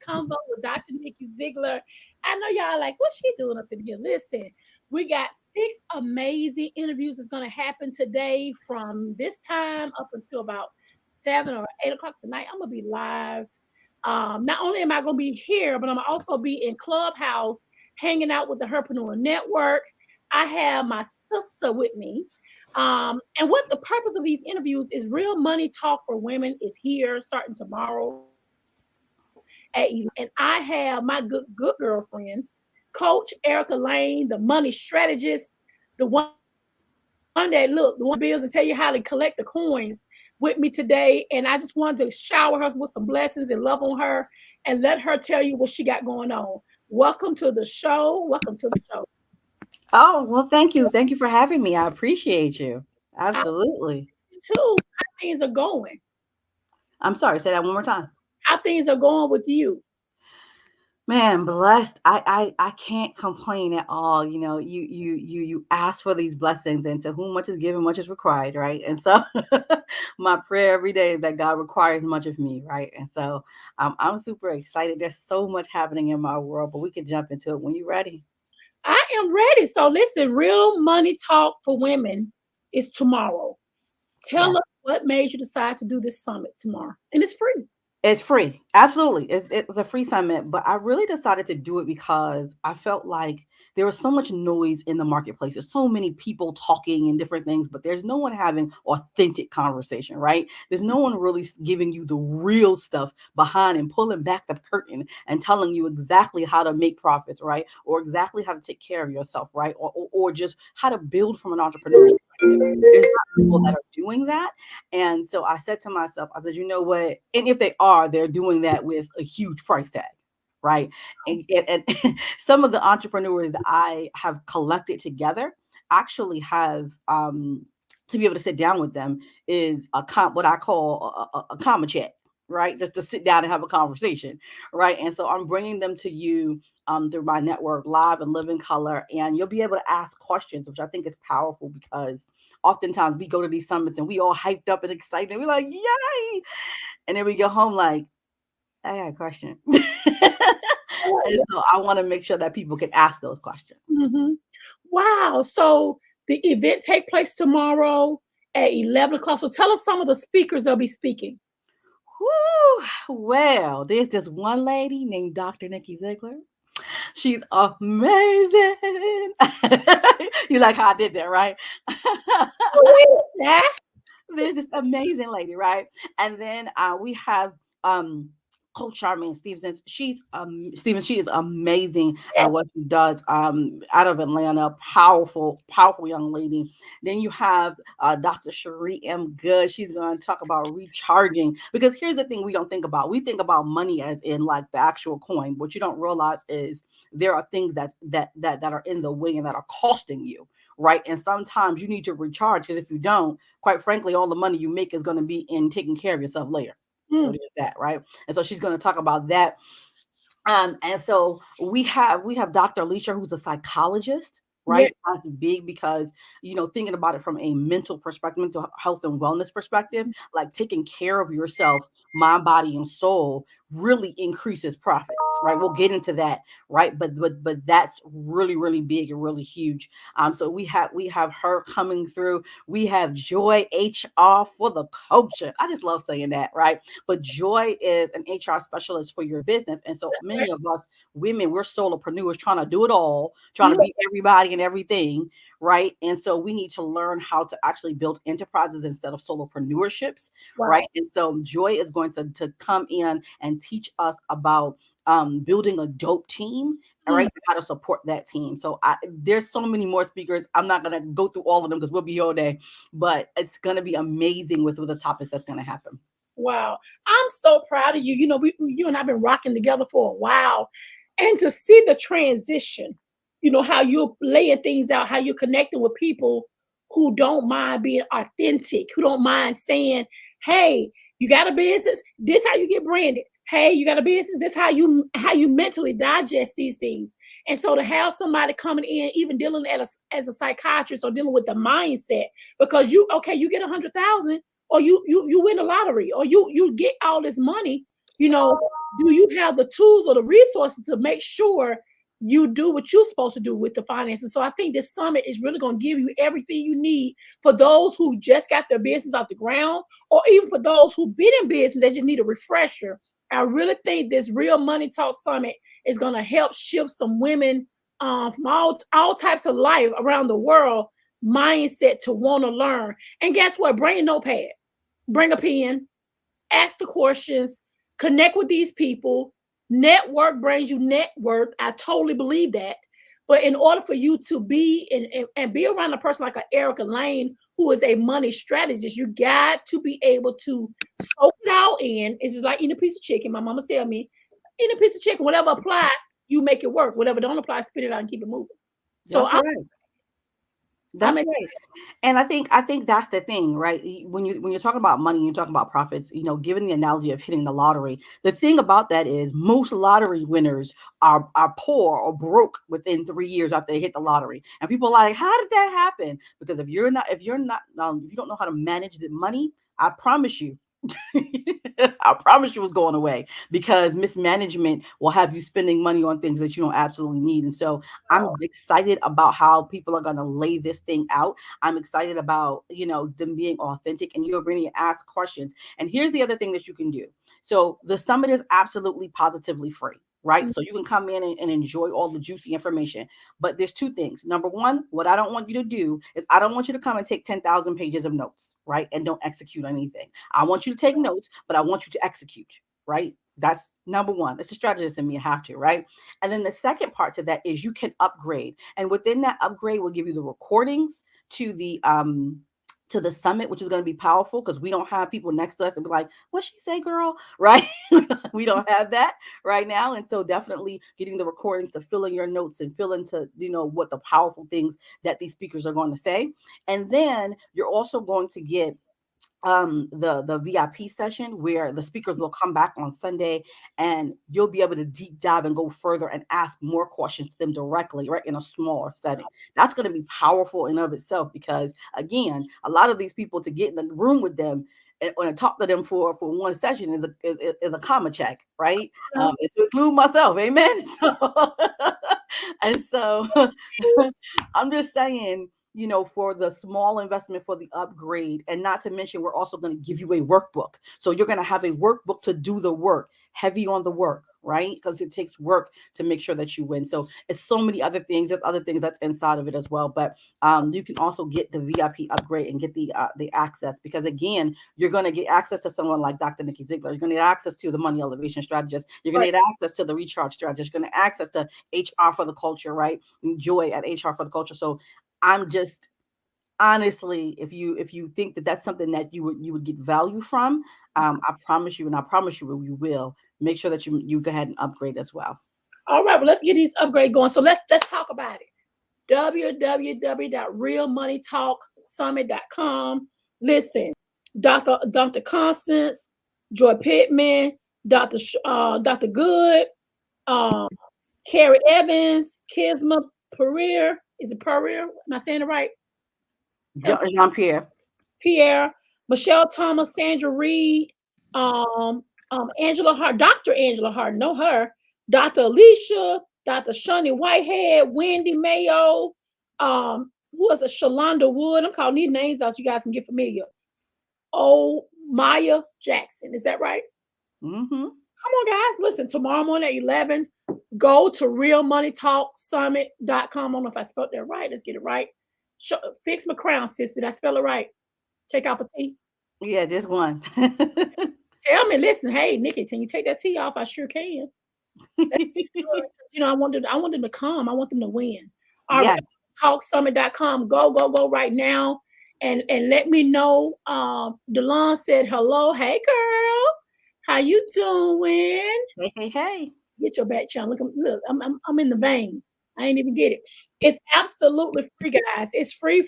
Convo with Dr. Nikki Zeigler. I know y'all like, what's she doing up in here? Listen, we got 6 amazing interviews that's going to happen today from this time up until about 7 or 8 o'clock tonight. I'm going to be live. Not only am I going to be here, but I'm going to also be in Clubhouse hanging out with the Herpreneur Network. I have my sister with me. And what the purpose of these interviews is, Real Money Talk for Women is here starting tomorrow at 11. And I have my good girlfriend, Coach Erica Lane, the money strategist, the one the one bills and tell you how to collect the coins with me today. And I just wanted to shower her with some blessings and love on her and let her tell you what she got going on. Welcome to the show. Welcome to the show. Oh, well, thank you. Thank you for having me. I appreciate you. I Absolutely. too. How things are going? I'm sorry, say that one more time. How things are going with you? Man, blessed. I can't complain at all. You ask for these blessings, and to whom much is given, much is required, right? And so my prayer every day is that God requires much of me, right? And so I'm super excited. There's so much happening in my world, but we can jump into it when you're ready. I am ready. So listen, Real Money Talk for Women is tomorrow. Yeah. Tell us what made you decide to do this summit tomorrow. And it's free. It's free. Absolutely. It's a free summit, but I really decided to do it because I felt like there was so much noise in the marketplace. There's so many people talking and different things, but there's no one having authentic conversation, right? There's no one really giving you the real stuff behind and pulling back the curtain and telling you exactly how to make profits, right? Or exactly how to take care of yourself, right? Or just how to build from an entrepreneur's perspective. There's not people that are doing that. And so I said to myself, I said, you know what? And if they are, they're doing that with a huge price tag, right? And some of the entrepreneurs that I have collected together actually have to be able to sit down with them is what I call a comma chat, right? Just to sit down and have a conversation, right? And so I'm bringing them to you through my network, live and live in color, and you'll be able to ask questions, which I think is powerful because oftentimes we go to these summits and we all hyped up and excited. We're like, yay! And then we go home like, I got a question. And so I want to make sure that people can ask those questions. Mm-hmm. Wow. So the event take place tomorrow at 11 o'clock. So tell us some of the speakers that'll be speaking. Whew. Well, there's this one lady named Dr. Nikki Zeigler. She's amazing. You like how I did that, right? Yeah. There's this amazing lady, right? And then we have Coach Charmaine Stevenson. She is amazing at what she does. Out of Atlanta, powerful young lady. Then you have Dr. Cherie M. Good. She's going to talk about recharging, because here's the thing we don't think about. We think about money as in like the actual coin. What you don't realize is there are things that are in the way and that are costing you. Right. And sometimes you need to recharge, because if you don't, quite frankly, all the money you make is going to be in taking care of yourself later. So there's that, right? And so she's going to talk about that. And so we have Dr. Alicia, who's a psychologist, Yeah. right? That's big because, thinking about it from a mental perspective, mental health and wellness perspective, like taking care of yourself, mind, body, and soul really increases profits, right? We'll get into that, right? But that's really, really big and really huge. So we have her coming through. We have Joy HR for the culture. I just love saying that, right? But Joy is an HR specialist for your business. And so many of us women, we're solopreneurs trying to do it all, trying to be everybody and everything, right? And so we need to learn how to actually build enterprises instead of solopreneurships, Wow. right? And so Joy is going to come in and teach us about building a dope team, all right, how to support that team. So there's so many more speakers. I'm not going to go through all of them because we'll be here all day, but it's going to be amazing with the topics that's going to happen. Wow. I'm so proud of you. You and I've been rocking together for a while. And to see the transition, how you're laying things out, how you're connecting with people who don't mind being authentic, who don't mind saying, hey, you got a business, this how you get branded. Hey, you got a business, this how you mentally digest these things. And so to have somebody coming in, even dealing as a psychiatrist or dealing with the mindset, because you get 100,000 or you win the lottery or you get all this money, You know, do you have the tools or the resources to make sure you do what you're supposed to do with the finances? So I think this summit is really going to give you everything you need for those who just got their business off the ground, or even for those who've been in business, they just need a refresher. I really think this Real Money Talk Summit is going to help shift some women from all types of life around the world mindset to want to learn. And guess what? Bring a notepad, bring a pen, ask the questions, connect with these people. Network brings you net worth. I totally believe that. But in order for you to be and be around a person like a Erica Lane, who is a money strategist, you got to be able to soak it all in. It's just like eating a piece of chicken. My mama tell me, eat a piece of chicken, whatever apply, you make it work. Whatever don't apply, spit it out and keep it moving. So That's right. I'm That's excited. right. And I think that's the thing, right? When you're talking about money, you're talking about profits, given the analogy of hitting the lottery, the thing about that is most lottery winners are poor or broke within 3 years after they hit the lottery. And people are like, how did that happen? Because if you don't know how to manage the money, I promise you, I promise you it's going away, because mismanagement will have you spending money on things that you don't absolutely need. And so I'm excited about how people are going to lay this thing out. I'm excited about, them being authentic, and you're going to ask questions. And here's the other thing that you can do. So the summit is absolutely positively free. Right. So you can come in and enjoy all the juicy information. But there's two things. Number one, what I don't want you to do is I don't want you to come and take 10,000 pages of notes, right? And don't execute anything. I want you to take notes, but I want you to execute, right? That's number one. It's a strategist in me. I have to, right? And then the second part to that is you can upgrade. And within that upgrade, we'll give you the recordings to the summit, which is going to be powerful, because we don't have people next to us and be like, what she say, girl? Right? We don't have that right now. And so definitely getting the recordings to fill in your notes and fill into, what the powerful things that these speakers are going to say. And then you're also going to get the VIP session, where the speakers will come back on Sunday, and you'll be able to deep dive and go further and ask more questions to them directly, right, in a smaller setting. That's going to be powerful in of itself, because again, a lot of these people, to get in the room with them and talk to them for one session is a comma check, right? And to include myself, amen. And so I'm just saying, for the small investment for the upgrade. And not to mention, we're also going to give you a workbook. So you're going to have a workbook to do the work, heavy on the work, right? Because it takes work to make sure that you win. So it's so many other things. There's other things that's inside of it as well. But you can also get the VIP upgrade and get the access, because again, you're going to get access to someone like Dr. Nikki Zeigler. You're going to get access to the money elevation strategist. You're going to get access to the recharge strategist. You're going to access to HR for the culture, right? Joy at HR for the culture. So I'm just, honestly, if you think that that's something that you would get value from, I promise you, and I promise you will make sure that you go ahead and upgrade as well. All right, well, let's get these upgrades going. So let's talk about it. www.realmoneytalksummit.com. Listen, Dr. Constance, Joy Pittman, Dr. Good, Carrie Evans, Kisma Pereira. Is it Pereira? Am I saying it right? Jean-Pierre. Pierre, Michelle Thomas, Sandra Reed, Angela Hart, Dr. Angela Hart, know her, Dr. Alicia, Dr. Shani Whitehead, Wendy Mayo, who was a Shalonda Wood. I'm calling these names out so you guys can get familiar. Oh, Maya Jackson. Is that right? Mm-hmm. Come on, guys. Listen, tomorrow morning at 11, go to realmoneytalksummit.com. I don't know if I spelled that right. Let's get it right. Fix my crown, sister. Did I spell it right? Take off a T? Yeah, just one. Tell me, listen, hey, Nikki, can you take that T off? I sure can. I want them to come. I want them to win. All right, Yes. talksummit.com. Go right now. And let me know. Delon said hello. Hey girl. How you doing? Hey. Get your back channel. Look, I'm in the vein. I ain't even get it. It's absolutely free, guys. It's free.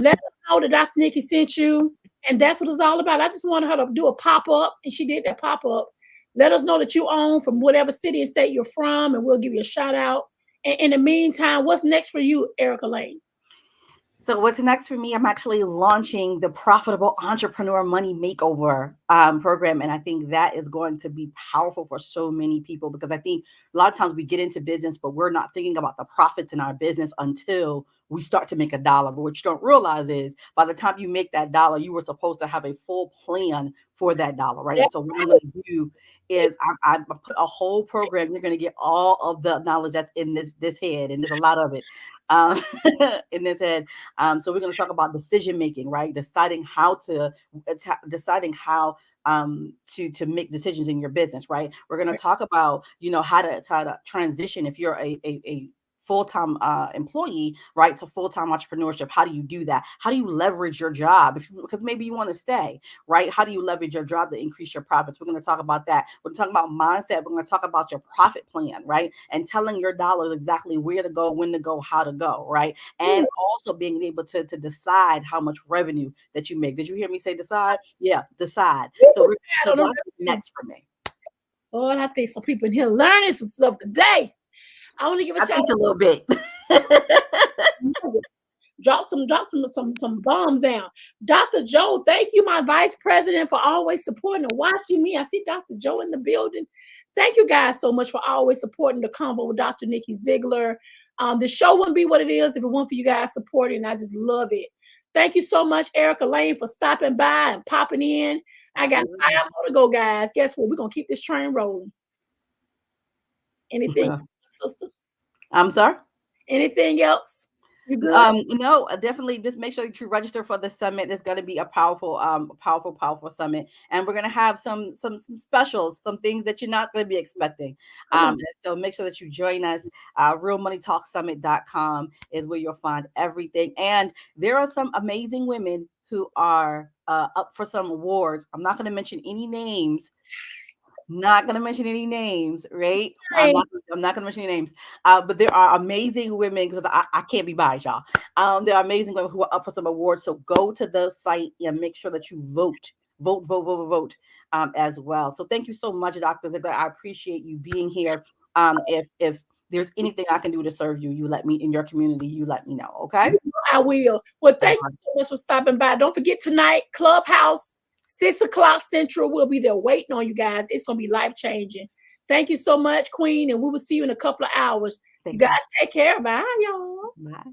Let her know that Dr. Nikki sent you. And that's what it's all about. I just wanted her to do a pop-up, and she did that pop-up. Let us know that you own from whatever city and state you're from, and we'll give you a shout out. And in the meantime, what's next for you, Erica Lane? So what's next for me? I'm actually launching the Profitable Entrepreneur Money Makeover program, and I think that is going to be powerful for so many people because I think a lot of times we get into business, but we're not thinking about the profits in our business until we start to make a dollar. But what you don't realize is by the time you make that dollar, you were supposed to have a full plan for that dollar, right? And That's so what I'm right. going to do is I put a whole program. You're going to get all of the knowledge that's in this head, and there's a lot of it um, in this head. So we're going to talk about decision making, right? Deciding how to make decisions in your business, right? We're going to talk about how to transition if you're a full-time employee, right, to full-time entrepreneurship. How do you do that? How do you leverage your job because maybe you want to stay, right? How do you leverage your job to increase your profits? We're going to talk about that. We're talking about mindset. We're going to talk about your profit plan, right? And telling your dollars exactly where to go, when to go, how to go, right? And also being able to decide how much revenue that you make. Did you hear me say decide? Yeah, decide. So On that's the next for me. Lord, I think some people in here learning some stuff today. I want to give a I shout think a little bit. out. Drop some bombs down. Dr. Joe, thank you, my vice president, for always supporting and watching me. I see Dr. Joe in the building. Thank you guys so much for always supporting the combo with Dr. Nikki Zeigler. The show wouldn't be what it is if it weren't for you guys supporting. I just love it. Thank you so much, Erica Lane, for stopping by and popping in. I got 5 more to go, guys. Guess what? We're gonna keep this train rolling. Anything, sister? I'm sorry. Anything else? You good? No, definitely just make sure that you register for the summit. There's going to be a powerful summit, and we're going to have some specials, some things that you're not going to be expecting. Come on. So make sure that you join us. realmoneytalksummit.com is where you'll find everything, and there are some amazing women who are up for some awards. I'm not going to mention any names. Not gonna mention any names, right? I'm Hey, not. I'm not gonna mention any names. But there are amazing women because I can't be biased, y'all. There are amazing women who are up for some awards. So go to the site and make sure that you vote as well. So thank you so much, Dr. Ziegler. I appreciate you being here. If there's anything I can do to serve you, you let me in your community. You let me know. Okay. I will. Well, All thank you so much for stopping by. Don't forget tonight, Clubhouse, 6 o'clock Central. We'll be there waiting on you guys. It's going to be life changing. Thank you so much, Queen. And we will see you in a couple of hours. You Thank guys you. take care. Bye, y'all. Bye.